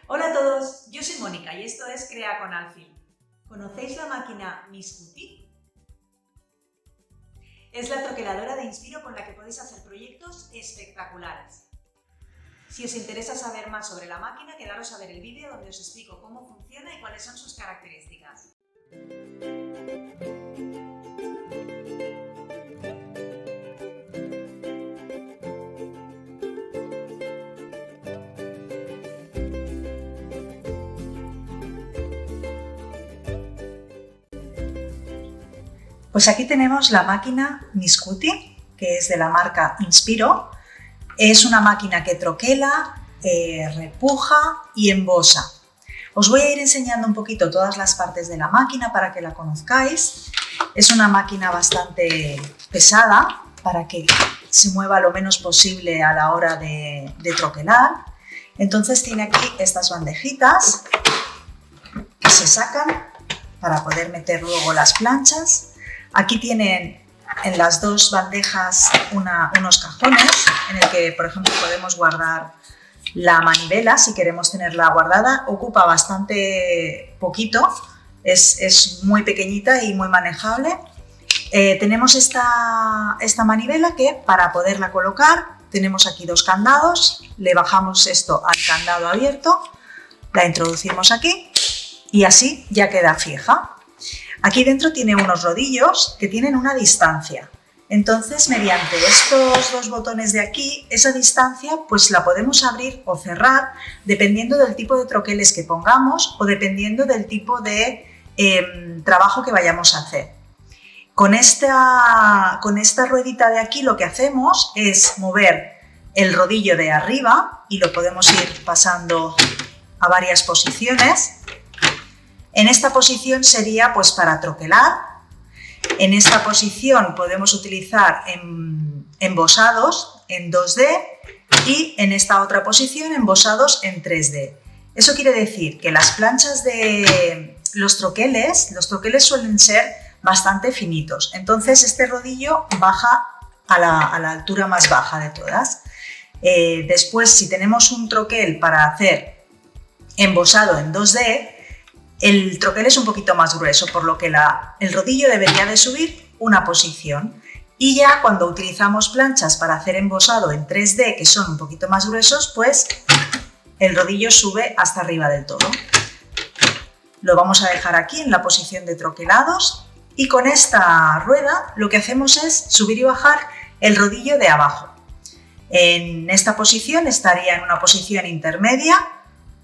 Hola a todos, yo soy Mónica y esto es Crea con Alfil. ¿Conocéis la máquina Miscuti? Es la troqueladora de Inspiro con la que podéis hacer proyectos espectaculares. Si os interesa saber más sobre la máquina, quedaros a ver el vídeo donde os explico cómo funciona y cuáles son sus características. Pues aquí tenemos la máquina Miscuti, que es de la marca Inspiro. Es una máquina que troquela, repuja y embosa. Os voy a ir enseñando un poquito todas las partes de la máquina para que la conozcáis. Es una máquina bastante pesada para que se mueva lo menos posible a la hora de troquelar. Entonces tiene aquí estas bandejitas que se sacan para poder meter luego las planchas. Aquí tienen en las dos bandejas unos cajones en el que, por ejemplo, podemos guardar la manivela si queremos tenerla guardada. Ocupa bastante poquito, es muy pequeñita y muy manejable. Tenemos esta manivela que, para poderla colocar, tenemos aquí dos candados. Le bajamos esto al candado abierto, la introducimos aquí y así ya queda fija. Aquí dentro tiene unos rodillos que tienen una distancia. Entonces, mediante estos dos botones de aquí, esa distancia pues la podemos abrir o cerrar dependiendo del tipo de troqueles que pongamos o dependiendo del tipo de trabajo que vayamos a hacer. Con esta ruedita de aquí lo que hacemos es mover el rodillo de arriba y lo podemos ir pasando a varias posiciones. En esta posición sería pues para troquelar. En esta posición podemos utilizar embosados en 2D y en esta otra posición embosados en 3D. Eso quiere decir que las planchas de los troqueles suelen ser bastante finitos. Entonces este rodillo baja a la altura más baja de todas. Después, si tenemos un troquel para hacer embosado en 2D, el troquel es un poquito más grueso, por lo que el rodillo debería de subir una posición. Y ya cuando utilizamos planchas para hacer embosado en 3D, que son un poquito más gruesos, pues el rodillo sube hasta arriba del todo. Lo vamos a dejar aquí en la posición de troquelados y con esta rueda lo que hacemos es subir y bajar el rodillo de abajo. En esta posición estaría en una posición intermedia.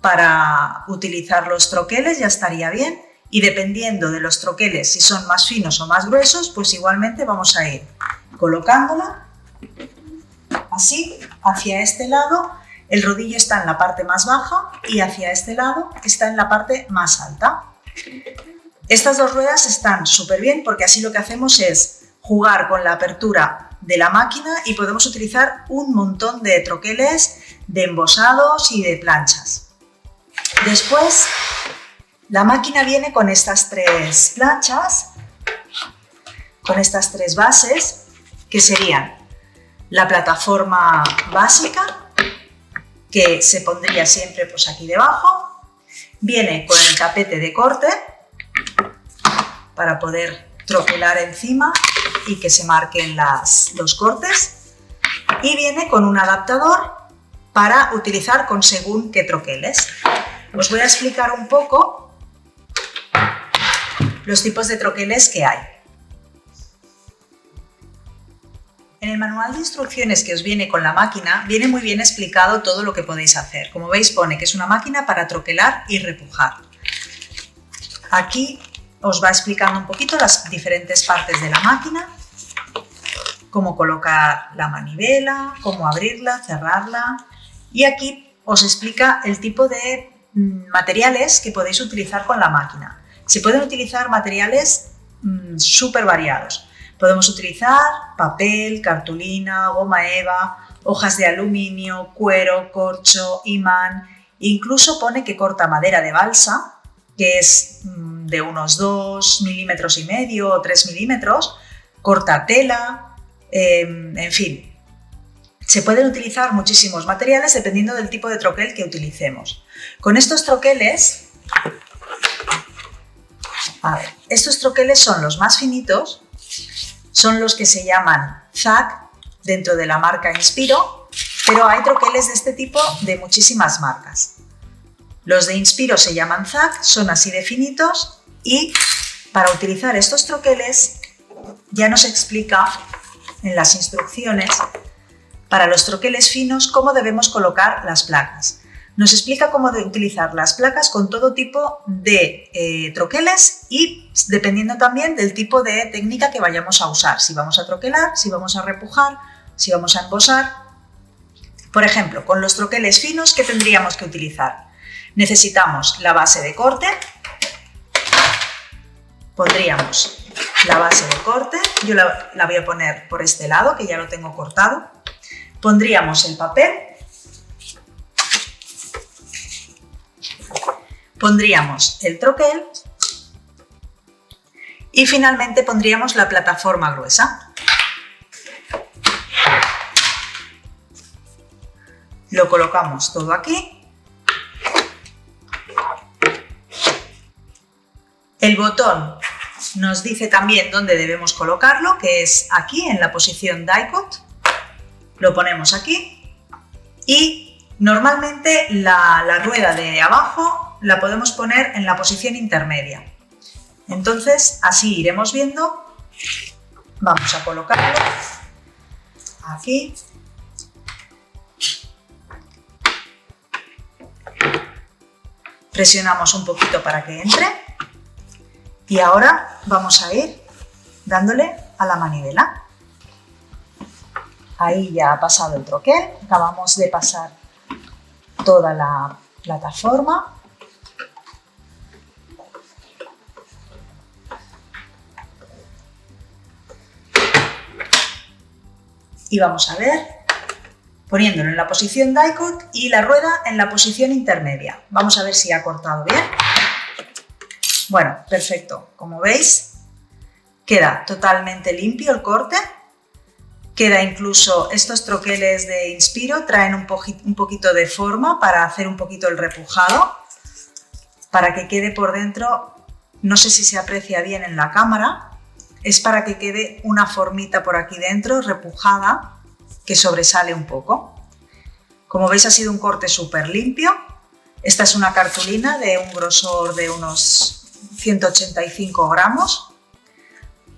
Para utilizar los troqueles ya estaría bien, y dependiendo de los troqueles, si son más finos o más gruesos, pues igualmente vamos a ir colocándola así. Hacia este lado el rodillo está en la parte más baja y hacia este lado está en la parte más alta. Estas dos ruedas están súper bien porque así lo que hacemos es jugar con la apertura de la máquina y podemos utilizar un montón de troqueles, de embosados y de planchas. Después, la máquina viene con estas tres planchas, con estas tres bases, que serían la plataforma básica, que se pondría siempre pues aquí debajo. Viene con el tapete de corte, para poder troquelar encima y que se marquen los cortes. Y viene con un adaptador para utilizar con según qué troqueles. Os voy a explicar un poco los tipos de troqueles que hay. En el manual de instrucciones que os viene con la máquina, viene muy bien explicado todo lo que podéis hacer. Como veis, pone que es una máquina para troquelar y repujar. Aquí os va explicando un poquito las diferentes partes de la máquina, cómo colocar la manivela, cómo abrirla, cerrarla, y aquí os explica el tipo de materiales que podéis utilizar con la máquina. Se pueden utilizar materiales súper variados. Podemos utilizar papel, cartulina, goma eva, hojas de aluminio, cuero, corcho, imán. Incluso pone que corta madera de balsa, que es de unos 2,5 milímetros o 3 milímetros, corta tela, en fin. Se pueden utilizar muchísimos materiales dependiendo del tipo de troquel que utilicemos. Con estos troqueles, estos troqueles son los más finitos, son los que se llaman ZAG dentro de la marca Inspiro, pero hay troqueles de este tipo de muchísimas marcas. Los de Inspiro se llaman ZAG, son así de finitos y para utilizar estos troqueles ya nos explica en las instrucciones para los troqueles finos cómo debemos colocar las placas. Nos explica cómo utilizar las placas con todo tipo de troqueles y dependiendo también del tipo de técnica que vayamos a usar. Si vamos a troquelar, si vamos a repujar, si vamos a embosar. Por ejemplo, con los troqueles finos, ¿qué tendríamos que utilizar? Necesitamos la base de corte. Pondríamos la base de corte. Yo la voy a poner por este lado, que ya lo tengo cortado. Pondríamos el papel. Pondríamos el troquel y finalmente pondríamos la plataforma gruesa. Lo colocamos todo aquí. El botón nos dice también dónde debemos colocarlo, que es aquí en la posición die cut. Lo ponemos aquí y normalmente la rueda de abajo la podemos poner en la posición intermedia. Entonces, así iremos viendo. Vamos a colocarlo aquí. Presionamos un poquito para que entre. Y ahora vamos a ir dándole a la manivela. Ahí ya ha pasado el troquel. Acabamos de pasar toda la plataforma. Y vamos a ver, poniéndolo en la posición die cut y la rueda en la posición intermedia. Vamos a ver si ha cortado bien. Bueno, perfecto. Como veis, queda totalmente limpio el corte. Queda incluso, estos troqueles de Inspiro traen un poquito de forma para hacer un poquito el repujado, para que quede por dentro, no sé si se aprecia bien en la cámara, es para que quede una formita por aquí dentro, repujada, que sobresale un poco. Como veis, ha sido un corte súper limpio. Esta es una cartulina de un grosor de unos 185 gramos.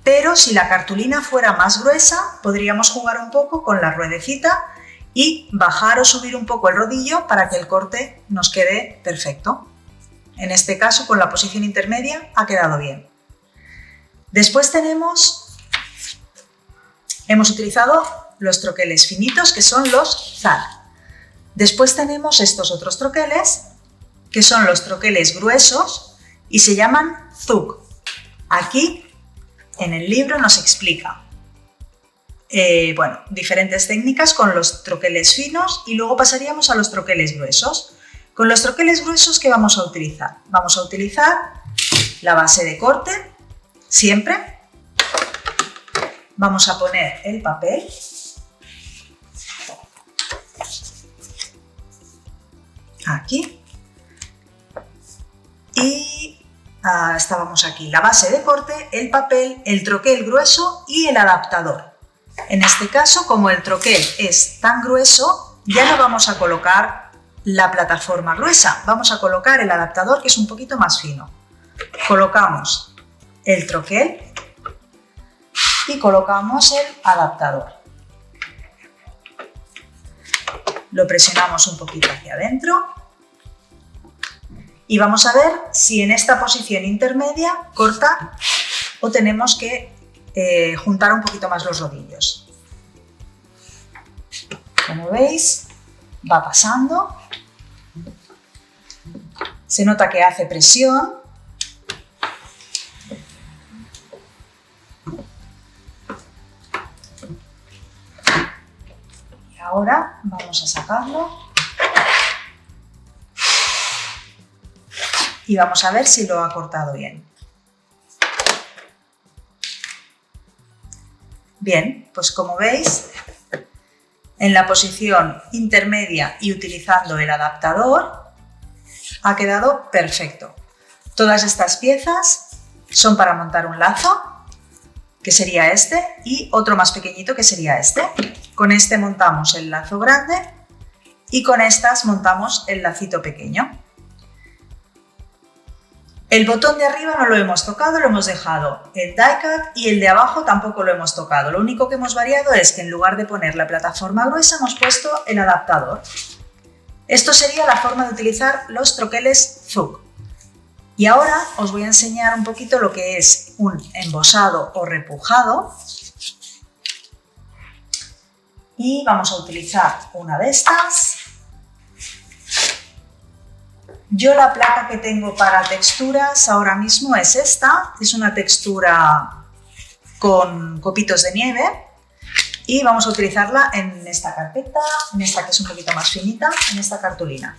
Pero si la cartulina fuera más gruesa, podríamos jugar un poco con la ruedecita y bajar o subir un poco el rodillo para que el corte nos quede perfecto. En este caso, con la posición intermedia, ha quedado bien. Después hemos utilizado los troqueles finitos, que son los ZAG. Después tenemos estos otros troqueles, que son los troqueles gruesos y se llaman ZUG. Aquí en el libro nos explica diferentes técnicas con los troqueles finos y luego pasaríamos a los troqueles gruesos. Con los troqueles gruesos, ¿qué vamos a utilizar? Vamos a utilizar la base de corte, siempre. Vamos a poner el papel. Aquí. Y estábamos aquí. La base de corte, el papel, el troquel grueso y el adaptador. En este caso, como el troquel es tan grueso, ya no vamos a colocar la plataforma gruesa. Vamos a colocar el adaptador, que es un poquito más fino. Colocamos el troquel y colocamos el adaptador. Lo presionamos un poquito hacia adentro y vamos a ver si en esta posición intermedia corta o tenemos que juntar un poquito más los rodillos. Como veis, va pasando. Se nota que hace presión. Y ahora vamos a sacarlo. Y vamos a ver si lo ha cortado bien. Bien, pues como veis, en la posición intermedia y utilizando el adaptador, ha quedado perfecto. Todas estas piezas son para montar un lazo, que sería este, y otro más pequeñito, que sería este. Con este montamos el lazo grande y con estas montamos el lacito pequeño. El botón de arriba no lo hemos tocado, lo hemos dejado el die-cut, y el de abajo tampoco lo hemos tocado. Lo único que hemos variado es que en lugar de poner la plataforma gruesa hemos puesto el adaptador. Esto sería la forma de utilizar los troqueles Zug. Y ahora os voy a enseñar un poquito lo que es un embosado o repujado. Y vamos a utilizar una de estas. Yo la placa que tengo para texturas ahora mismo es esta. Es una textura con copitos de nieve. Y vamos a utilizarla en esta carpeta, en esta que es un poquito más finita, en esta cartulina.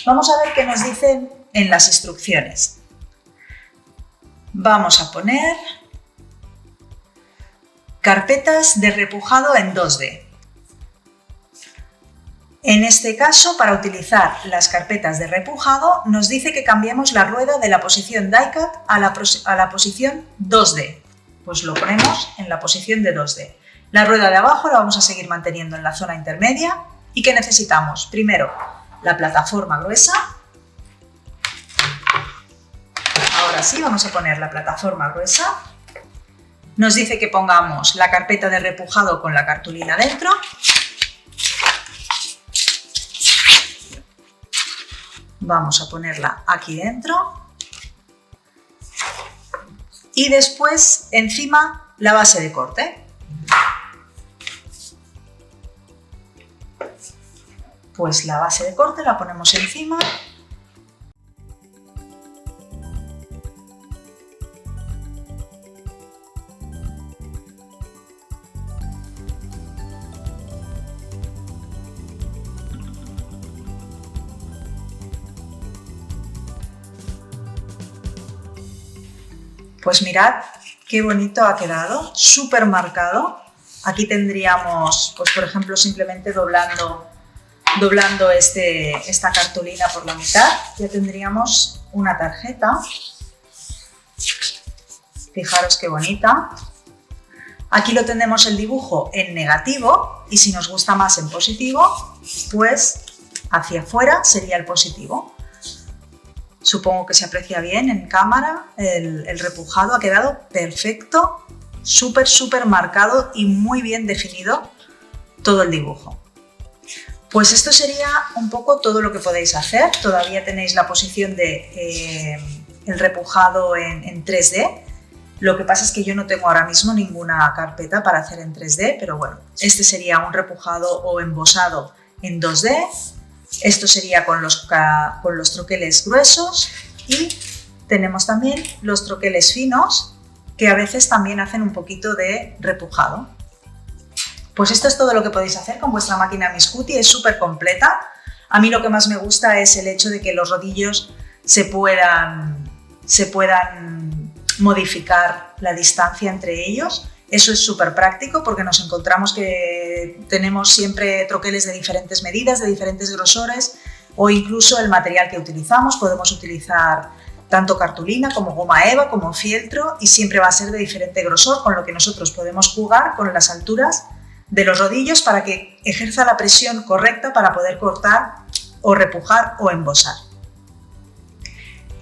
Vamos a ver qué nos dicen en las instrucciones. Vamos a poner carpetas de repujado en 2D. En este caso, para utilizar las carpetas de repujado, nos dice que cambiemos la rueda de la posición die-cut a la posición 2D. Pues lo ponemos en la posición de 2D. La rueda de abajo la vamos a seguir manteniendo en la zona intermedia. ¿Y qué necesitamos? Primero, la plataforma gruesa. Ahora sí, vamos a poner la plataforma gruesa. Nos dice que pongamos la carpeta de repujado con la cartulina dentro. Vamos a ponerla aquí dentro. Y después, encima, la base de corte. Pues la base de corte la ponemos encima. Pues mirad qué bonito ha quedado, súper marcado. Aquí tendríamos, pues por ejemplo, simplemente doblando esta cartulina por la mitad, ya tendríamos una tarjeta. Fijaros qué bonita. Aquí lo tenemos el dibujo en negativo y si nos gusta más en positivo, pues hacia afuera sería el positivo. Supongo que se aprecia bien en cámara, el repujado ha quedado perfecto, súper marcado y muy bien definido todo el dibujo. Pues esto sería un poco todo lo que podéis hacer. Todavía tenéis la posición de el repujado en 3D. Lo que pasa es que yo no tengo ahora mismo ninguna carpeta para hacer en 3D, pero bueno, este sería un repujado o embosado en 2D. Esto sería con los troqueles gruesos y tenemos también los troqueles finos que a veces también hacen un poquito de repujado. Pues esto es todo lo que podéis hacer con vuestra máquina Miscuti, es súper completa. A mí lo que más me gusta es el hecho de que los rodillos se puedan modificar la distancia entre ellos. Eso es súper práctico porque nos encontramos que tenemos siempre troqueles de diferentes medidas, de diferentes grosores o incluso el material que utilizamos. Podemos utilizar tanto cartulina como goma eva, como fieltro y siempre va a ser de diferente grosor, con lo que nosotros podemos jugar con las alturas de los rodillos para que ejerza la presión correcta para poder cortar o repujar o embosar.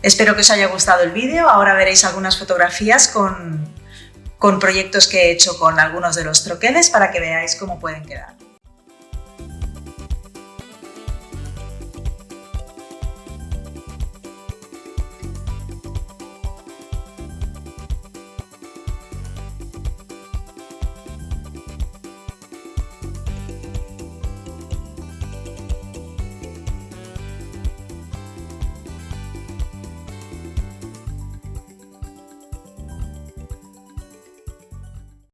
Espero que os haya gustado el vídeo. Ahora veréis algunas fotografías con proyectos que he hecho con algunos de los troqueles para que veáis cómo pueden quedar.